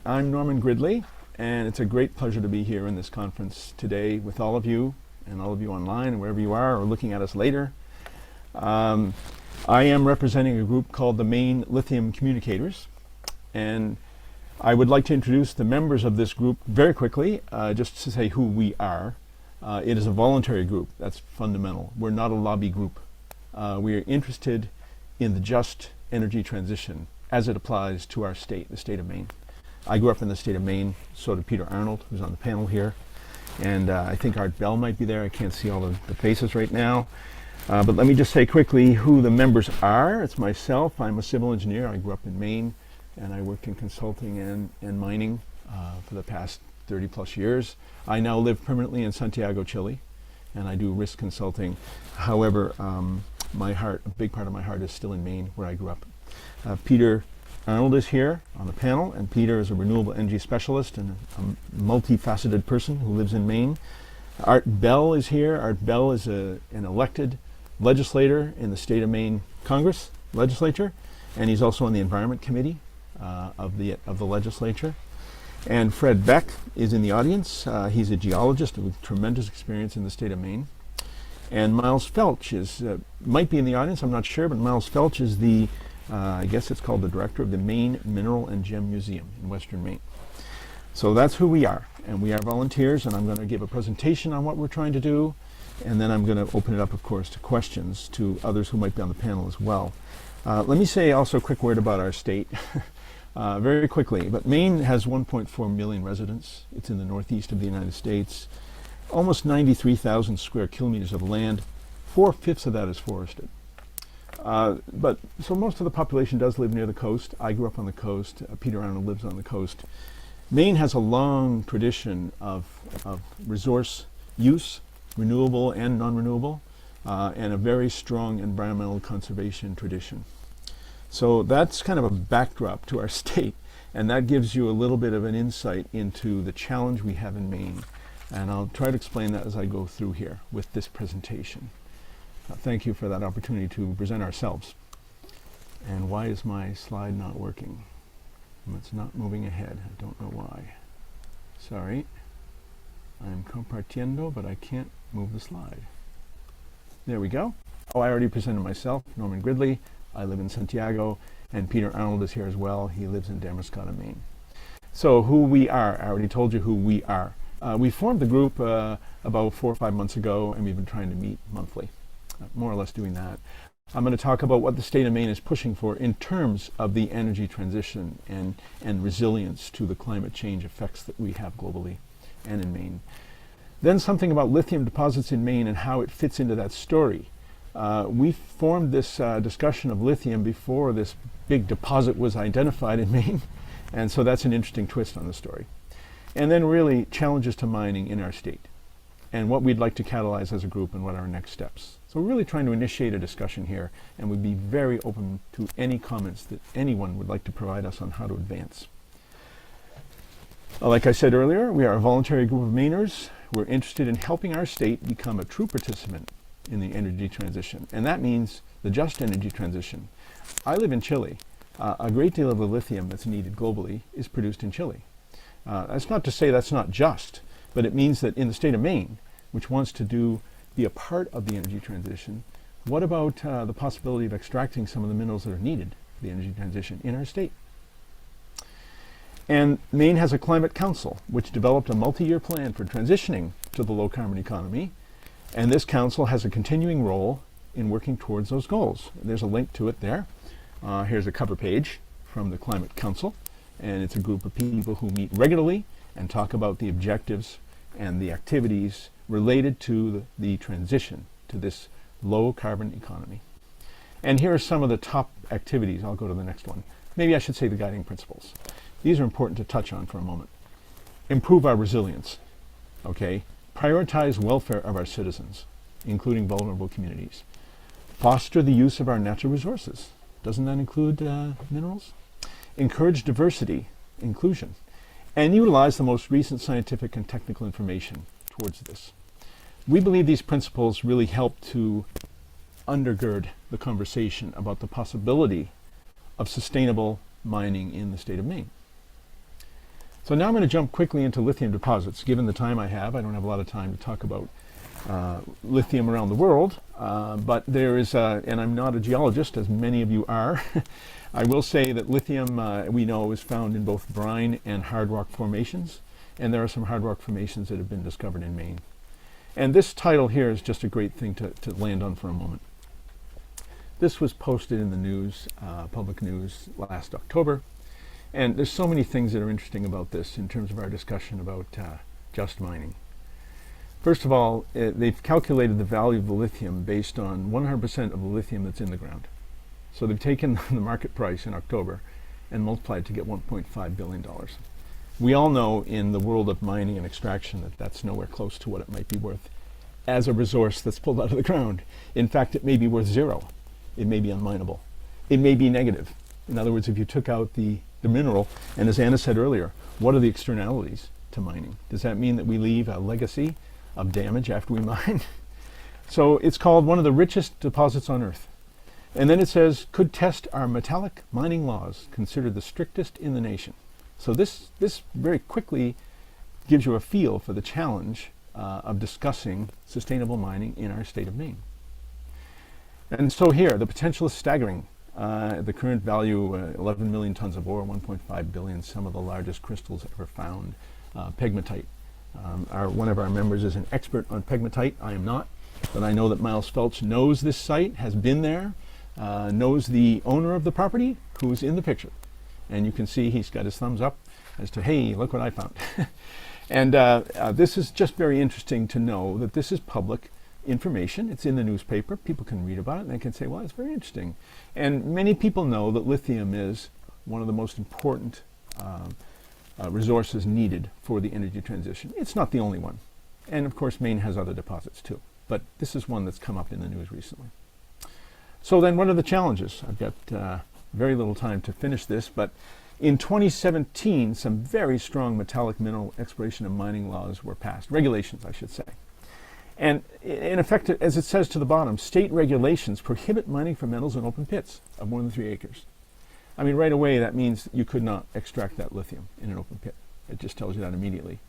right, I'm Norman Gridley, and it's a great pleasure to be here in this conference today with all of you and all of you online and wherever you are or looking at us later. I am representing a group called the Maine Lithium Communicators, and I would like to introduce the members of this group very quickly, just to say who we are. It is a voluntary group. That's fundamental. We're not a lobby group. We are interested in the just energy transition as it applies to our state, the state of Maine. I grew up in the state of Maine, so did Peter Arnold, who's on the panel here. And I think Art Bell might be there. I can't see all the faces right now. But let me just say quickly who the members are. It's myself. I'm a civil engineer. I grew up in Maine, and I worked in consulting and mining for the past 30 plus years. I now live permanently in Santiago, Chile, and I do risk consulting. However, my heart, a big part of my heart is still in Maine, where I grew up. Peter Arnold is here on the panel, and Peter is a renewable energy specialist and a multifaceted person who lives in Maine. Art Bell is here. Art Bell is an elected legislator in the state of Maine Congress legislature, and he's also on the Environment Committee of the legislature. And Fred Beck is in the audience. He's a geologist with tremendous experience in the state of Maine. And Miles Felch is might be in the audience, I'm not sure, but Miles Felch is the I guess it's called the director of the Maine Mineral and Gem Museum in Western Maine. So that's who we are, and we are volunteers, and I'm going to give a presentation on what we're trying to do, and then I'm going to open it up, of course, to questions to others who might be on the panel as well. Let me say also a quick word about our state, very quickly, but Maine has 1.4 million residents. It's in the northeast of the United States, almost 93,000 square kilometers of land. 4/5 of that is forested. So most of the population does live near the coast. I grew up on the coast. Peter Arnold lives on the coast. Maine has a long tradition of resource use, renewable and non-renewable, and a very strong environmental conservation tradition. So that's kind of a backdrop to our state, and that gives you a little bit of an insight into the challenge we have in Maine. And I'll try to explain that as I go through here with this presentation. Thank you for that opportunity to present ourselves. And why is my slide not working? It's not moving ahead. I don't know why. Sorry. I'm compartiendo, but I can't move the slide. There we go. Oh, I already presented myself, Norman Gridley. I live in Santiago, and Peter Arnold is here as well. He lives in Damascotta, Maine. So who we are, I already told you who we are. We formed the group about 4 or 5 months ago, and we've been trying to meet monthly. More or less doing that. I'm going to talk about what the state of Maine is pushing for in terms of the energy transition and resilience to the climate change effects that we have globally and in Maine. Then something about lithium deposits in Maine and how it fits into that story. We formed this discussion of lithium before this big deposit was identified in Maine, and so that's an interesting twist on the story. And then really challenges to mining in our state and what we'd like to catalyze as a group and what are our next steps. So we're really trying to initiate a discussion here, and we'd be very open to any comments that anyone would like to provide us on how to advance. Like I said earlier, we are a voluntary group of Mainers. We're interested in helping our state become a true participant in the energy transition, and that means the just energy transition. I live in Chile. A great deal of the lithium that's needed globally is produced in Chile. That's not to say that's not just, but it means that in the state of Maine, which wants to be a part of the energy transition, what about the possibility of extracting some of the minerals that are needed for the energy transition in our state? And Maine has a climate council, which developed a multi-year plan for transitioning to the low-carbon economy, and this council has a continuing role in working towards those goals. There's a link to it there. Here's a cover page from the Climate Council, and it's a group of people who meet regularly and talk about the objectives and the activities related to the transition to this low carbon economy. And here are some of the top activities. I'll go to the next one. Maybe I should say the guiding principles. These are important to touch on for a moment. Improve our resilience, okay? Prioritize welfare of our citizens, including vulnerable communities. Foster the use of our natural resources. Doesn't that include minerals? Encourage diversity, inclusion, and utilize the most recent scientific and technical information towards this. We believe these principles really help to undergird the conversation about the possibility of sustainable mining in the state of Maine. So now I'm going to jump quickly into lithium deposits. Given the time I have, I don't have a lot of time to talk about lithium around the world, but there is, and I'm not a geologist, as many of you are. I will say that lithium, we know, is found in both brine and hard rock formations, and there are some hard rock formations that have been discovered in Maine. And this title here is just a great thing to land on for a moment. This was posted in the news, public news, last October, and there's so many things that are interesting about this in terms of our discussion about just mining. First of all, they've calculated the value of the lithium based on 100% of the lithium that's in the ground. So they've taken the market price in October and multiplied to get $1.5 billion. We all know in the world of mining and extraction that that's nowhere close to what it might be worth as a resource that's pulled out of the ground. In fact, it may be worth zero. It may be unminable. It may be negative. In other words, if you took out the mineral, and as Anna said earlier, what are the externalities to mining? Does that mean that we leave a legacy of damage after we mine? So it's called one of the richest deposits on Earth. And then it says, could test our metallic mining laws, considered the strictest in the nation. So this very quickly gives you a feel for the challenge of discussing sustainable mining in our state of Maine. And so here, the potential is staggering. The current value, 11 million tons of ore, 1.5 billion, some of the largest crystals ever found. Pegmatite. One of our members is an expert on pegmatite. I am not, but I know that Miles Felch knows this site, has been there, knows the owner of the property, who's in the picture. And you can see he's got his thumbs up as to, hey, look what I found. And this is just very interesting to know that this is public information. It's in the newspaper. People can read about it and they can say, well, it's very interesting. And many people know that lithium is one of the most important resources needed for the energy transition. It's not the only one. And of course, Maine has other deposits too. But this is one that's come up in the news recently. So then what are the challenges? I've got very little time to finish this, but in 2017, some very strong metallic mineral exploration and mining laws were passed, regulations, I should say. And in effect, as it says to the bottom, state regulations prohibit mining for metals in open pits of more than 3 acres. I mean, right away, that means you could not extract that lithium in an open pit. It just tells you that immediately.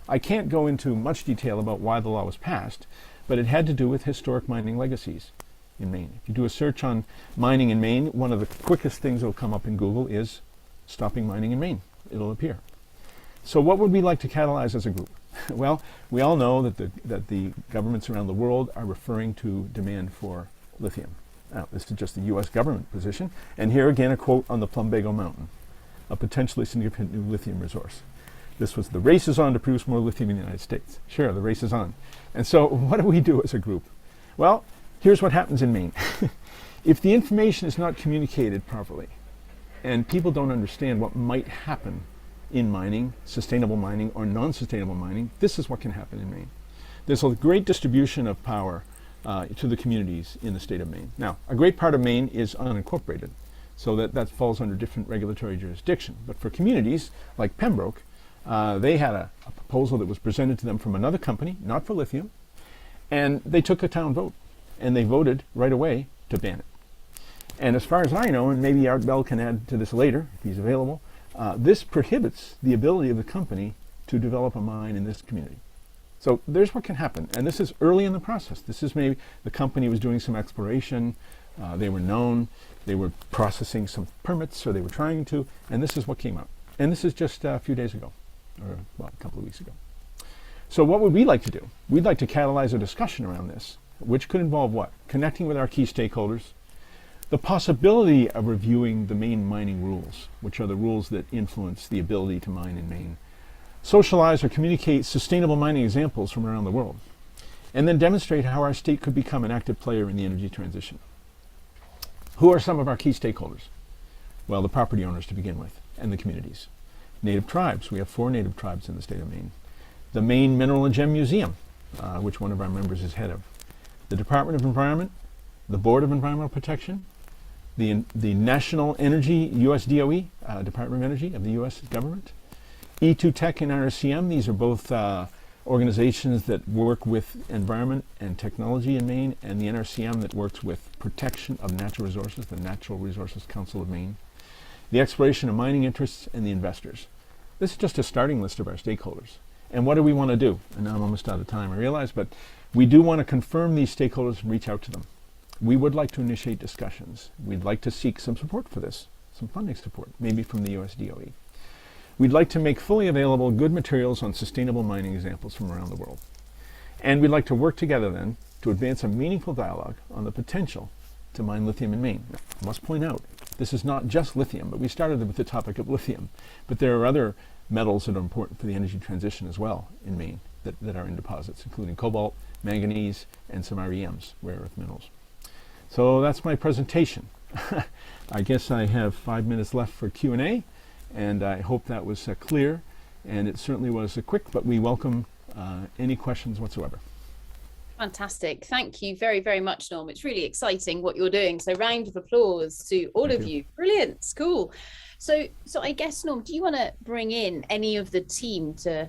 I can't go into much detail about why the law was passed, but it had to do with historic mining legacies in Maine. If you do a search on mining in Maine, one of the quickest things that will come up in Google is stopping mining in Maine. It'll appear. So what would we like to catalyze as a group? Well, we all know that the governments around the world are referring to demand for lithium. Now, this is just the U.S. government position. And here again, a quote on the Plumbago Mountain, a potentially significant new lithium resource. This was, the race is on to produce more lithium in the United States. Sure, the race is on. And so what do we do as a group? Well, here's what happens in Maine. If the information is not communicated properly, and people don't understand what might happen in mining, sustainable mining or non-sustainable mining, this is what can happen in Maine. There's a great distribution of power to the communities in the state of Maine. Now, a great part of Maine is unincorporated, so that falls under different regulatory jurisdiction. But for communities like Pembroke, they had a proposal that was presented to them from another company, not for lithium, and they took a town vote, and they voted right away to ban it. And as far as I know, and maybe Art Bell can add to this later if he's available, this prohibits the ability of the company to develop a mine in this community. So there's what can happen, and this is early in the process. This is maybe the company was doing some exploration, they were known, they were processing some permits, or they were trying to, and this is what came out. And this is just a few days ago, or well, a couple of weeks ago. So what would we like to do? We'd like to catalyze a discussion around this, which could involve what? Connecting with our key stakeholders, the possibility of reviewing the Maine mining rules, which are the rules that influence the ability to mine in Maine, socialize or communicate sustainable mining examples from around the world, and then demonstrate how our state could become an active player in the energy transition. Who are some of our key stakeholders? Well, the property owners to begin with, and the communities. Native tribes. We have 4 native tribes in the state of Maine. The Maine Mineral and Gem Museum, which one of our members is head of. The Department of Environment, the Board of Environmental Protection, the National Energy, US DOE, Department of Energy of the US government, E2 Tech and NRCM. These are both organizations that work with environment and technology in Maine, and the NRCM that works with protection of natural resources, the Natural Resources Council of Maine, the exploration and mining interests, and the investors. This is just a starting list of our stakeholders. And what do we want to do? And now I'm almost out of time, I realize, but we do want to confirm these stakeholders and reach out to them. We would like to initiate discussions. We'd like to seek some support for this, some funding support, maybe from the US DOE. We'd like to make fully available good materials on sustainable mining examples from around the world. And we'd like to work together then to advance a meaningful dialogue on the potential to mine lithium in Maine. Now, I must point out, this is not just lithium, but we started with the topic of lithium. But there are other metals that are important for the energy transition as well in Maine that are in deposits, including cobalt, manganese, and some REMs, rare earth minerals. So that's my presentation. I guess I have 5 minutes left for Q&A, and I hope that was clear. And it certainly was quick, but we welcome any questions whatsoever. Fantastic. Thank you very, very much, Norm. It's really exciting what you're doing. So round of applause to all of you. Brilliant. Cool. So I guess, Norm, do you want to bring in any of the team to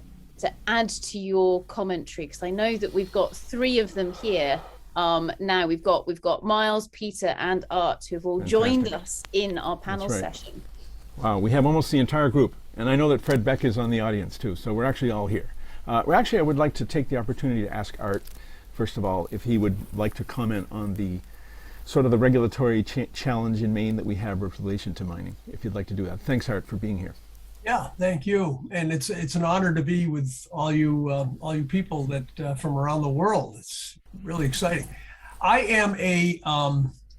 add to your commentary? Because I know that we've got 3 of them here. Now we've got Miles, Peter, and Art, who have all joined us in our panel session. Wow, we have almost the entire group. And I know that Fred Beck is on the audience too, so we're actually all here. I would like to take the opportunity to ask Art, first of all, if he would like to comment on the sort of the regulatory challenge in Maine that we have with relation to mining, if you'd like to do that. Thanks, Art, for being here. Yeah, thank you. And it's an honor to be with all you people that from around the world. It's really exciting. I am a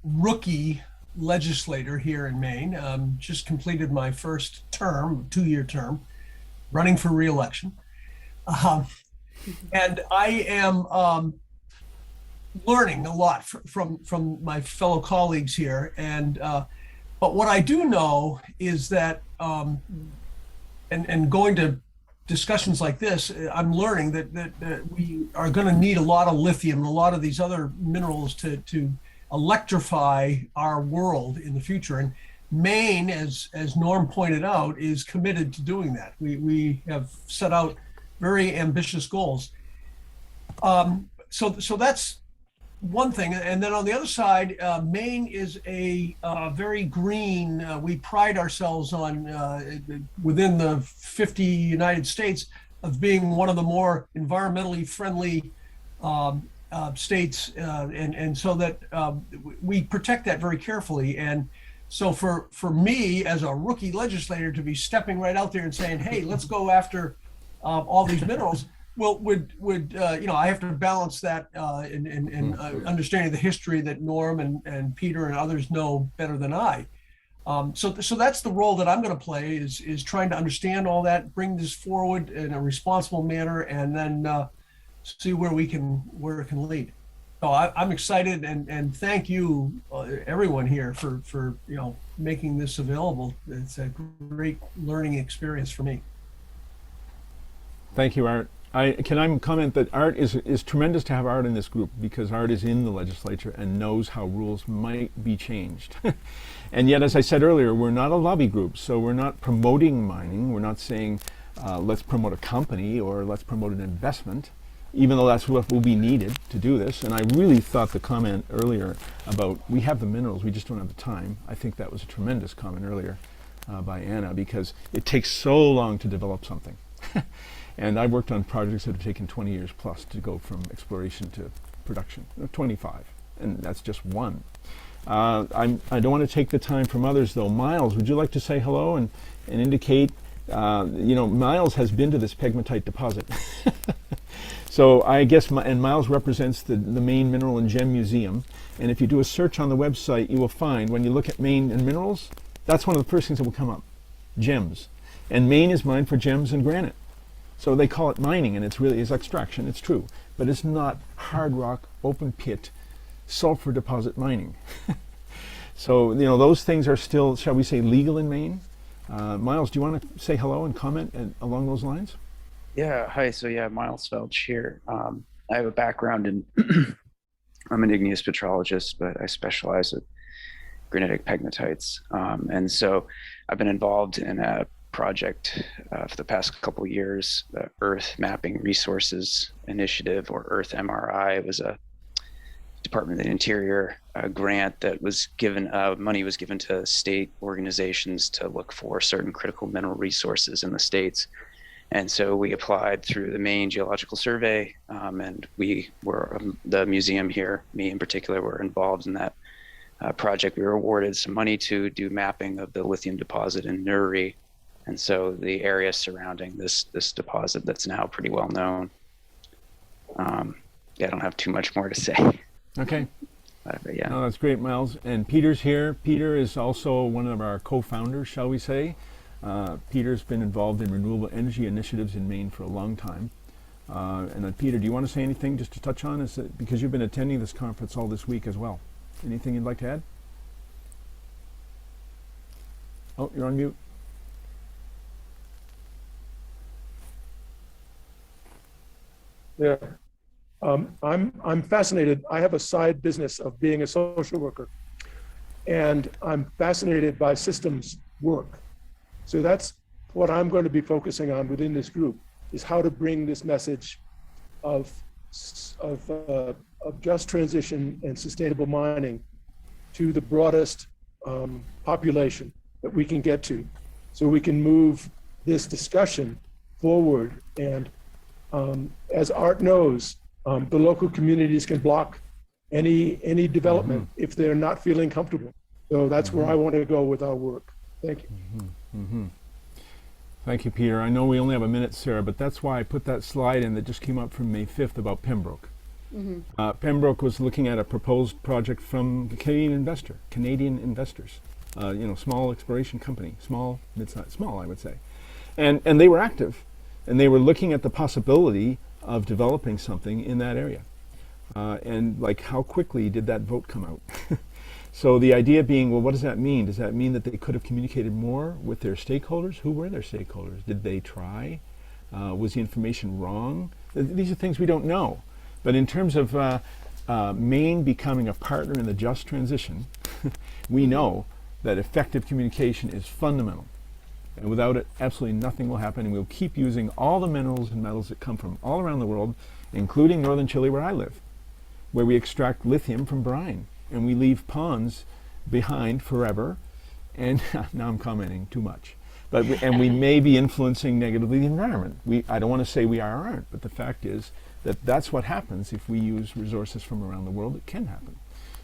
rookie legislator here in Maine. Just completed my first term, 2-year term, running for re-election. And I am learning a lot from my fellow colleagues here. And but what I do know is that, and going to discussions like this, I'm learning that we are going to need a lot of lithium and a lot of these other minerals to electrify our world in the future. And Maine, as Norm pointed out, is committed to doing that. We have set out very ambitious goals. So that's one thing. And then on the other side, Maine is a very green, we pride ourselves on, within the 50 United States, of being one of the more environmentally friendly states. And so that we protect that very carefully. And so for me as a rookie legislator to be stepping right out there and saying, hey, let's go after all these minerals, well, would I have to balance that in understanding the history that Norm and Peter and others know better than I. So that's the role that I'm going to play is trying to understand all that, bring this forward in a responsible manner, and then see where it can lead. So I'm excited, and thank you everyone here for making this available. It's a great learning experience for me. Thank you, Art. Can I comment that Art is tremendous to have Art in this group, because Art is in the legislature and knows how rules might be changed. And yet, as I said earlier, we're not a lobby group, so we're not promoting mining. We're not saying let's promote a company or let's promote an investment, even though that's what will be needed to do this. And I really thought the comment earlier about we have the minerals, we just don't have the time. I think that was a tremendous comment earlier by Anna, because it takes so long to develop something. And I've worked on projects that have taken 20 years plus to go from exploration to production, 25, and that's just one. I don't want to take the time from others though. Miles, would you like to say hello and indicate, Miles has been to this pegmatite deposit. So I guess, and Miles represents the Maine Mineral and Gem Museum, and if you do a search on the website, you will find, when you look at Maine and minerals, that's one of the first things that will come up, gems. And Maine is mined for gems and granite. So they call it mining, and it's extraction, it's true, but it's not hard rock, open pit, sulfur deposit mining. So, those things are still, shall we say, legal in Maine. Miles, do you want to say hello and comment along those lines? Yeah, hi, so Miles Felch here. I have a background in, I'm an igneous petrologist, but I specialize with granitic pegmatites. And so I've been involved in a project for the past couple of years, the Earth Mapping Resources Initiative, or Earth MRI. It was a Department of the Interior grant that was given, money was given to state organizations to look for certain critical mineral resources in the states. And so we applied through the Maine Geological Survey, and we were, the museum here, me in particular, were involved in that project. We were awarded some money to do mapping of the lithium deposit in Nuri, and so the area surrounding this deposit that's now pretty well known. Yeah, I don't have too much more to say. Okay. But yeah. No, that's great, Miles. And Peter's here. Peter is also one of our co-founders, shall we say. Peter's been involved in renewable energy initiatives in Maine for a long time. And Peter, do you want to say anything just to touch on? Is it, because you've been attending this conference all this week as well. Anything you'd like to add? Oh, you're on mute. Yeah, I'm fascinated. I have a side business of being a social worker, and I'm fascinated by systems work. So that's what I'm going to be focusing on within this group, is how to bring this message of just transition and sustainable mining to the broadest population that we can get to, so we can move this discussion forward. And as Art knows, the local communities can block any development if they're not feeling comfortable. So that's where I want to go with our work. Thank you. Thank you, Peter. I know we only have a minute, Sarah, but that's why I put that slide in that just came up from May 5th about Pembroke. Pembroke was looking at a proposed project from a Canadian investors, small exploration company, small, I would say. And they were active, and they were looking at the possibility of developing something in that area. And like, how quickly did that vote come out? So the idea being, well, what does that mean? Does that mean that they could have communicated more with their stakeholders? Who were their stakeholders? Did they try? Was the information wrong? These are things we don't know. But in terms of Maine becoming a partner in the just transition, we know that effective communication is fundamental. And without it, absolutely nothing will happen. And we'll keep using all the minerals and metals that come from all around the world, including northern Chile, where I live, where we extract lithium from brine. And we leave ponds behind forever. And now I'm commenting too much. But we may be influencing negatively the environment. I don't want to say we are or aren't, but the fact is that that's what happens if we use resources from around the world. It can happen.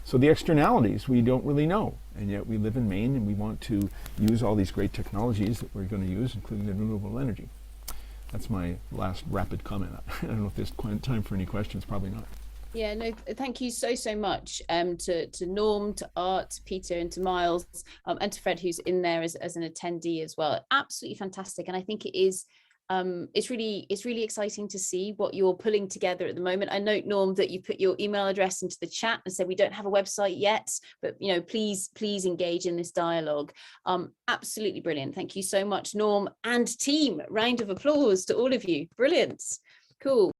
So the externalities we don't really know, and yet we live in Maine and we want to use all these great technologies that we're going to use, including the renewable energy. That's my last rapid comment. I don't know if there's time for any questions. Probably not. Yeah, no, thank you so much to Norm, to Art, to Peter, and to Miles, and to Fred, who's in there as an attendee as well. Absolutely fantastic. And I think it is it's really exciting to see what you're pulling together at the moment. I note, Norm, that you put your email address into the chat and said we don't have a website yet, but please engage in this dialogue. Absolutely brilliant. Thank you so much, Norm and team. Round of applause to all of you. Brilliant. Cool.